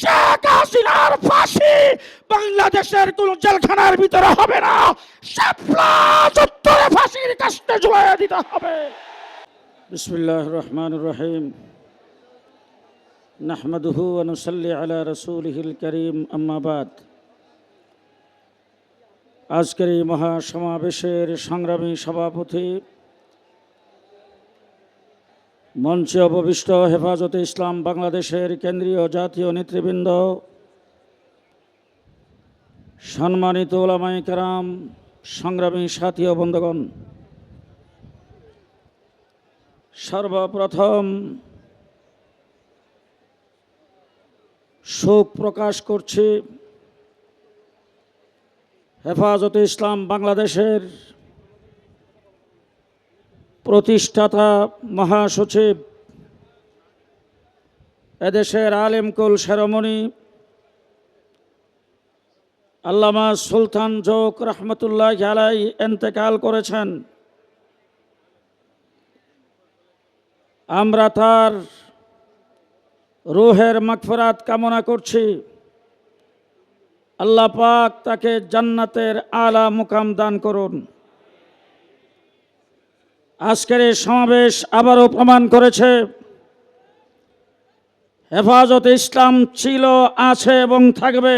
শেখ হাসিনার ফাঁসি বাংলাদেশের কোন জেলখানার ভিতরে হবে না, শাপলা চত্বরে ফাঁসির কাস্টে ঝুলাইয়া দিতে হবে। বিসমিল্লাহির রহমানির রহিম। নাহমাদুহু ওয়া নুসাল্লি আলা রাসূলিহিল কারীম, আম্মা বাদ। আজকের এই মহাসমাবেশের সংগ্রামী সভাপতি, মঞ্চে উপবিষ্ট হেফাজতে ইসলাম বাংলাদেশের কেন্দ্রীয় জাতীয় নেতৃবৃন্দ, সম্মানিত উলামায়ে কেরাম, সংগ্রামী সাথী ও বন্ধুগণ, সর্বপ্রথম শোক প্রকাশ করছি হেফাজতে ইসলাম বাংলাদেশের প্রতিষ্ঠাতা মহাসচিব, এদেশের আলেমকুল শিরোমণি আল্লামা সুলতান জোক রহমতুল্লাহ আলাইহি ইন্তেকাল করেছেন। আমরা তার রূহের মাগফিরাত কামনা করছি। আল্লাহ পাক তাকে জান্নাতের আলা মুকাম দান করুন। আজকের এই সমাবেশ আবারও প্রমাণ করেছে হেফাজতে ইসলাম ছিল, আছে এবং থাকবে।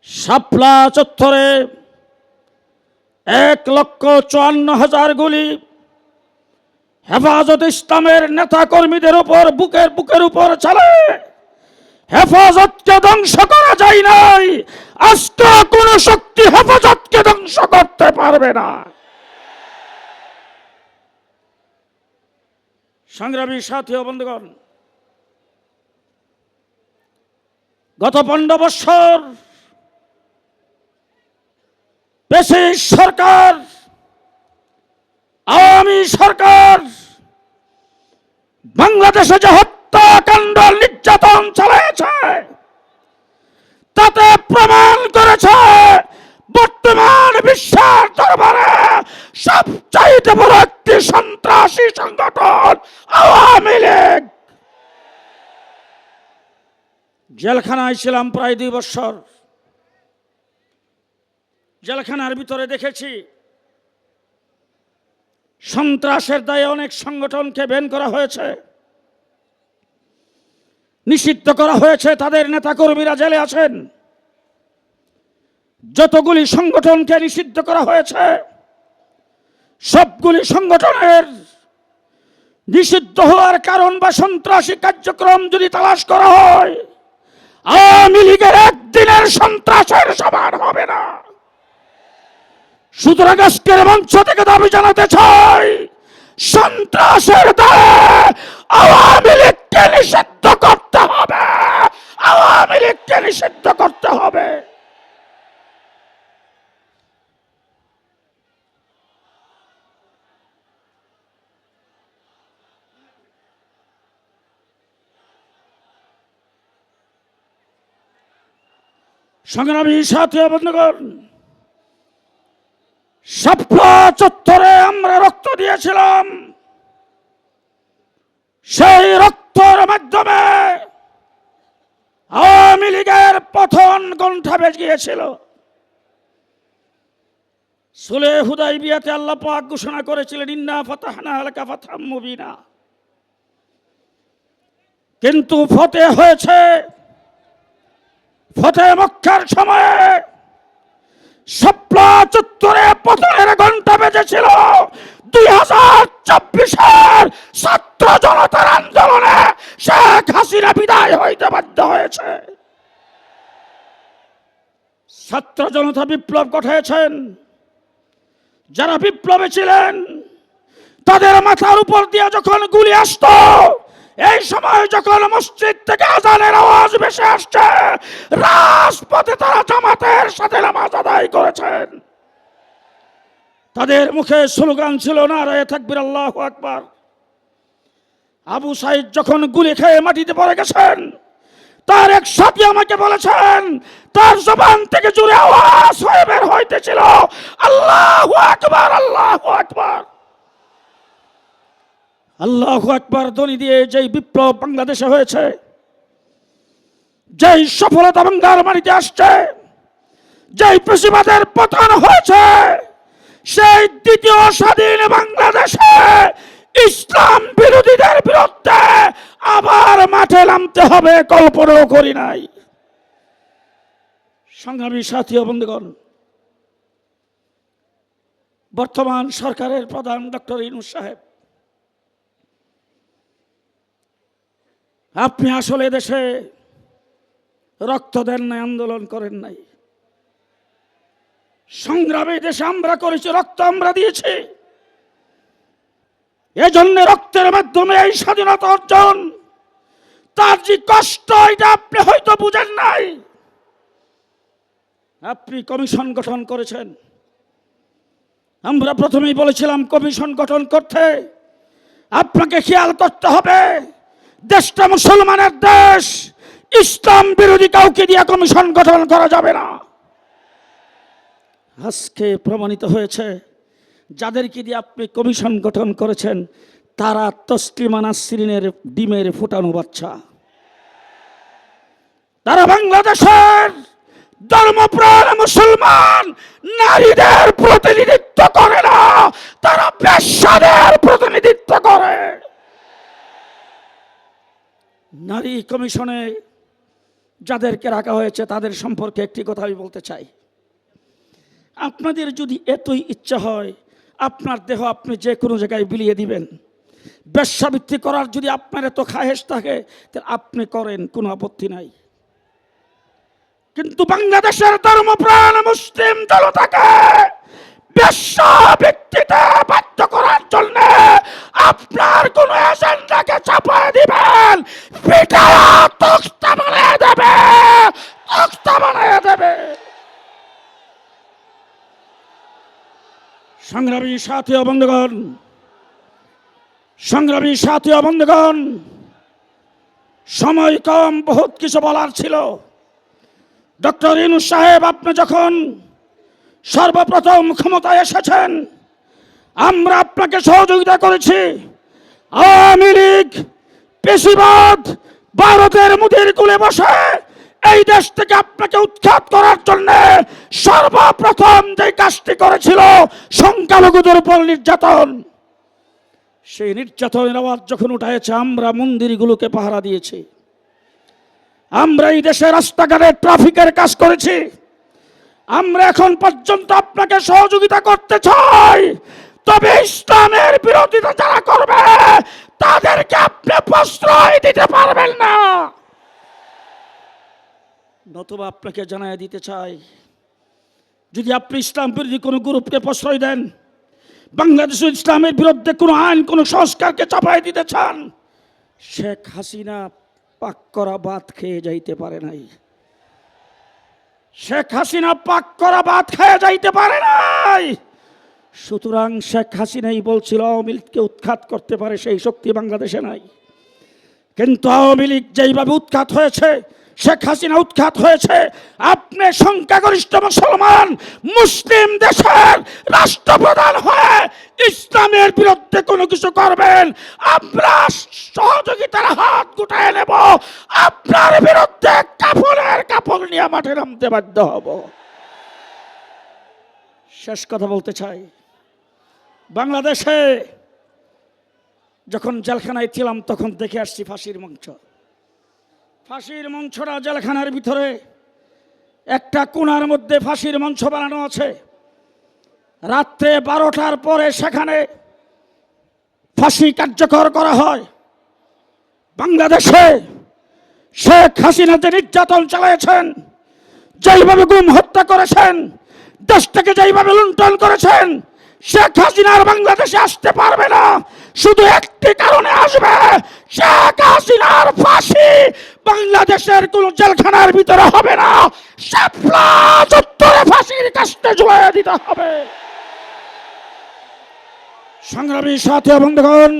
শাপলা চত্বরে 1,54,000 গুলি হেফাজত ইসলামের নেতা কর্মীদের উপর বুকের উপর চলে। হেফাজতকে ধ্বংস করা যায় নাই, আজকে কোন শক্তি হেফাজতকে ধ্বংস করতে পারবে না। সংগ্রামী সাথী ও বন্ধুগণ, গত 15 বছর ফ্যাসিস্ট সরকার, আওয়ামী সরকার বাংলাদেশে যে হত্যাকাণ্ড, নির্যাতন চালিয়েছে, তাতে প্রমাণ করেছে বর্তমান বিশ্বের দরবারে সবচাইতে বড় একটি সন্ত্রাসী সংগঠন আওয়ামী লীগ। জেলখানায় ছিলাম প্রায় 2 বছর। জেলখানার ভিতরে দেখেছি সন্ত্রাসের দায়ে অনেক সংগঠনকে ব্যান করা হয়েছে, নিষিদ্ধ করা হয়েছে। তাদের নেতাকর্মীরা জেলে আছেন। যতগুলি সংগঠনকে নিষিদ্ধ করা হয়েছে, সবগুলি সংগঠনের নিষিদ্ধ হওয়ার কারণ বা সন্ত্রাসী কার্যক্রম যদি তালাশ করা হয়, আওয়ামী লীগের একদিনের সন্ত্রাসের সমান হবে না। সুতরাং আজকের মঞ্চ থেকে দাবি জানাতে চাই, সন্ত্রাসের দায়ে আওয়ামী লীগকে নিষিদ্ধ করতে হবে, আওয়ামী লীগকে নিষিদ্ধ করতে হবে। সংগ্রামী সাথী ও বন্ধুগণ, শাপলা চত্বরে আমরা রক্ত দিয়েছিলাম। সেই রক্তের মাধ্যমে আওয়ামী লীগের পতন গন্থা বেজে গিয়েছিল। সুলহে হুদাইবিয়াতে আল্লাহ পাক ঘোষণা করেছিলেন, ইন্না ফাতাহনা লাকা ফাতহাম মুবিনা। কিন্তু ফতেহ হয়েছে, ফতেহ মক্কার সময়ে শাপলা চত্বরে পতনের ঘণ্টা বেজেছিল 2024-এর ছাত্র জনতার আন্দোলনে শেখ হাসিনা বিদায় হইতে বাধ্য হয়েছে। ছাত্র জনতা বিপ্লব ঘটিয়েছেন। যারা বিপ্লবে ছিলেন, তাদের মাথার উপর দিয়ে যখন গুলি আসতো, এই সময় যখন মসজিদ থেকে আজানের আওয়াজ ভেসে আসছে, রাজপথে তারা জামাতের সাথে নামাজ আদায় করেছেন। তাদের মুখে স্লোগান ছিল, নারায়ে তাকবীর, আল্লাহু আকবার। আবু সাইদ যখন গুলি খেয়ে মাটিতে পড়ে গেছেন, তার এক সাথী আমাকে বলেছেন, তার জবান থেকে জোরে আওয়াজ হয়ে বের হইতেছিল, আল্লাহু আকবার, আল্লাহু আকবার। আল্লাহু আকবার ধ্বনি দিয়ে যেই বিপ্লব বাংলাদেশে হয়েছে, যেই সফলতা বাংলার মাটিতে আসছে, যেই প্রতিবাদের পতন হয়েছে, সেই দ্বিতীয় স্বাধীন বাংলাদেশে ইসলাম বিরোধীদের বিরুদ্ধে আবার মাঠে নামতে হবে কল্পনাও করি নাই। সংগ্রামী সাথী ও বন্ধুগণ, বর্তমান সরকারের প্রধান ডক্টর ইউনূস সাহেব, আপনি আসলে দেশে রক্ত দেন নাই, আন্দোলন করেন নাই। সংগ্রামী দেশে আমরা করেছি, রক্ত আমরা দিয়েছি। এজন্য রক্তের মাধ্যমে এই স্বাধীনতা অর্জন, তার যে কষ্ট এটা আপনি হয়তো বুঝেন নাই। আপনি কমিশন গঠন করেছেন। আমরা প্রথমেই বলেছিলাম কমিশন গঠন করতে আপনাকে খেয়াল করতে হবে দেশটা মুসলমানের দেশ, ইসলাম বিরোধী কাউকে দিয়ে কমিশন গঠন করা যাবে না। আজকে প্রমাণিত হয়েছে যাদেরকে দিয়ে আপনি কমিশন গঠন করেছেন তারা তসলিমা নাসরিনের ডিমের ফুটানো বাচ্চা। তারা বাংলাদেশের ধর্মপ্রাণ মুসলমান নারীদের প্রতিনিধিত্ব করে না, তারা বেশ্যাদের প্রতিনিধিত্ব করে। নারী কমিশনে যাদেরকে রাখা হয়েছে তাদের সম্পর্কে একটি কথা আমি বলতে চাই। আপনাদের যদি এতই ইচ্ছা হয় আপনার দেহ আপনি যে কোনো জায়গায় বিলিয়ে দিবেন, বেশ্যাবৃত্তি করার যদি আপনার এত খায়েশ থাকে তাহলে আপনি করেন, কোনো আপত্তি নাই। কিন্তু বাংলাদেশের ধর্মপ্রাণ মুসলিম জনতাকে বেশ্যাবৃত্তিতে বাধ্য করার জন্য আপনার কোন এজেন্ডাকে চাপায় দিবেন, পিটায়া তক্তা বানিয়ে দেবে, তক্তা বানিয়ে দেবে। সংগ্রামী সাথী ও বন্ধুগণ, সংগ্রামী সাথী ও বন্ধুগণ, সময় কম, বহুত কিছু বলার ছিল। ডক্টর ইউনূস সাহেব, আপনি যখন সর্বপ্রথম ক্ষমতায় এসেছেন আমরা আপনাকে সহযোগিতা করেছি। আওয়ামী লীগ পেশিবাদ ভারতের মুদির কুলে বসে এই দেশ থেকে আপনাকে উৎখাত করার জন্য সর্বপ্রথম যে কাজটি করেছিল সংখ্যালঘুদের উপর নির্যাতন, সেই নির্যাতনের আওয়াজ যখন উঠেছে আমরা মন্দিরগুলোকে পাহারা দিয়েছি। আমরা এই দেশে রাস্তাঘাটে ট্রাফিকের কাজ করেছি। আমরা এখন পর্যন্ত আপনাকে সহযোগিতা করতে চাই, তবে ইসলামের বিরোধিতা যারা করবে তাদেরকে আপনি প্রশ্রয় দিতে পারবেন না। নতুবা আপনাকে জানাই দিতে চাই, যদি আপনি ইসলাম বিরোধী কোনো গ্রুপকে প্রশ্রয় দেন, বাংলাদেশের ইসলামের বিরুদ্ধে কোনো আইন, কোনো সংস্কারকে চাপাই দিতে চান, শেখ হাসিনা পাক করা ভাত খেয়ে যাইতে পারে নাই। শেখ হাসিনা পাক করা ভাত খেয়ে যাইতে পারে নাই। সুতরাং শেখ হাসিনাই বলছিল আওয়ামী লীগকে উৎখাত করতে পারে, সেই শক্তি বাংলাদেশে নাই। কিন্তু আওয়ামী লীগ যেইভাবে উৎখাত হয়েছে, শেখ হাসিনা উৎখাত হয়েছে, আপনি সংখ্যাগরিষ্ঠ মুসলমান মুসলিম দেশের রাষ্ট্রপ্রধান হয়ে ইসলামের বিরুদ্ধে কোনো কিছু করবেন, আমরা সহযোগিতার হাত গুটায় নেব, আপনার বিরুদ্ধে কাফনের কাপড় নিয়ে মাঠে নামতে বাধ্য হব। শেষ কথা বলতে চাই, বাংলাদেশে যখন জেলখানায় ছিলাম তখন দেখে আসছি ফাঁসির মঞ্চ। ফাঁসির মঞ্চটা জেলখানার ভিতরে একটা কোণার মধ্যে ফাঁসির মঞ্চ বানানো আছে। রাত্রে 12টার পরে সেখানে ফাঁসি কার্যকর করা হয়। বাংলাদেশে শেখ হাসিনা যে নির্যাতন চালিয়েছেন, যেইভাবে গুম হত্যা করেছেন, দেশটাকে যেইভাবে লুণ্ঠন করেছেন, শেখ হাসিনার বাংলাদেশে আসতে পারবে না। শুধু একটি কারণে আসবে, শেখ হাসিনার ফাঁসি বাংলাদেশের কোন জেলখানার ভিতরে হবে না, শাপলা চত্বরে ফাঁসির কাস্তে ঝুলিয়ে দিতে হবে। সংগ্রামী সাথী বন্ধুগণ,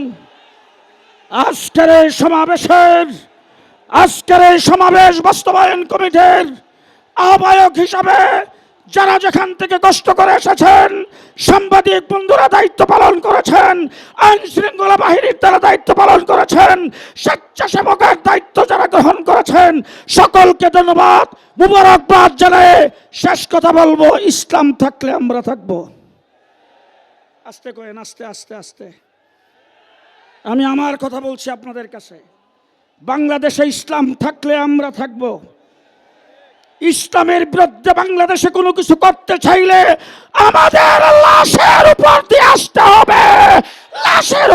আজকের এই সমাবেশ বাস্তবায়ন কমিটির আহ্বায়ক হিসাবে যারা যেখান থেকে কষ্ট করে এসেছেন, সাংবাদিক বন্ধুরা দায়িত্ব পালন করেছেন, আইন শৃঙ্খলা বাহিনীর দ্বারা দায়িত্ব পালন করেছেন, স্বেচ্ছাসেবকের দায়িত্ব যারা গ্রহণ করেছেন, সকলকে ধন্যবাদ, মুবারকবাদ জানায় শেষ কথা বলবো, ইসলাম থাকলে আমরা থাকবো। আস্তে কয়েন, আস্তে আস্তে আস্তে। আমি আমার কথা বলছি আপনাদের কাছে, বাংলাদেশে ইসলাম থাকলে আমরা থাকবো। ইসলামের বিরুদ্ধে বাংলাদেশে কোনো কিছু করতে চাইলে আমাদের লাশের উপর দিয়ে আসতে হবে, লাশের